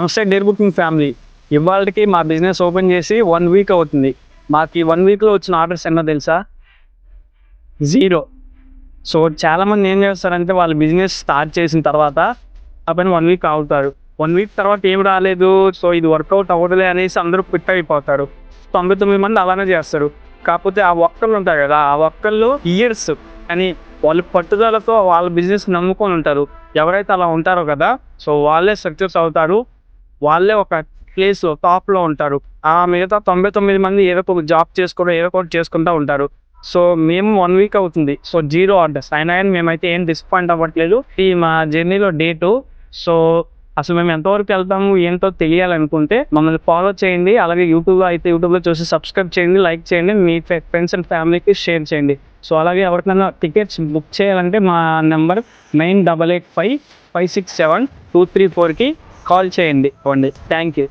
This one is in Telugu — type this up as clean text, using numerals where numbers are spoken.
నమస్తే డేర్ బుకింగ్ ఫ్యామిలీ. ఇవాళకి మా బిజినెస్ ఓపెన్ చేసి 1 వీక్ అవుతుంది. మాకు ఈ 1 వీక్లో వచ్చిన ఆర్డర్స్ ఎన్నో తెలుసా? 0. సో చాలామంది ఏం చేస్తారంటే వాళ్ళు బిజినెస్ స్టార్ట్ చేసిన తర్వాత ఆ పని 1 వీక్ ఆగుతారు. 1 వీక్ తర్వాత ఏం రాలేదు, సో ఇది వర్కౌట్ అవ్వదులే అనేసి అందరూ క్విట్ అయిపోతారు. 99 మంది అలానే చేస్తారు. కాకపోతే ఆ ఒక్కళ్ళు ఉంటారు కదా, ఆ ఒక్కళ్ళు ఇయర్స్ అని వాళ్ళు పట్టుదలతో వాళ్ళ బిజినెస్ నమ్ముకొని ఉంటారు. ఎవరైతే అలా ఉంటారో కదా, సో వాళ్ళే సక్సెస్ అవుతారు. వాళ్ళే ఒక ప్లేస్లో టాప్లో ఉంటారు. ఆ మిగతా 99 మంది ఏదో ఒక జాబ్ చేసుకోవడం ఏదో ఒకటి చేసుకుంటూ ఉంటారు. సో మేము 1 వీక్ అవుతుంది, సో 0 ఆర్డర్స్ అయినా కానీ మేమైతే ఏం డిసప్పాయింట్ అవ్వట్లేదు. ఈ మా జర్నీలో డే 2. సో అసలు మేము ఎంతవరకు వెళ్తాము ఏంటో తెలియాలనుకుంటే మమ్మల్ని ఫాలో చేయండి. అలాగే యూట్యూబ్లో చూసి సబ్స్క్రైబ్ చేయండి, లైక్ చేయండి, మీ ఫ్రెండ్స్ అండ్ ఫ్యామిలీకి షేర్ చేయండి. సో అలాగే ఎవరికైనా టికెట్స్ బుక్ చేయాలంటే మా నెంబర్ 9885567234కి కాల్ చేయండి. Thank you.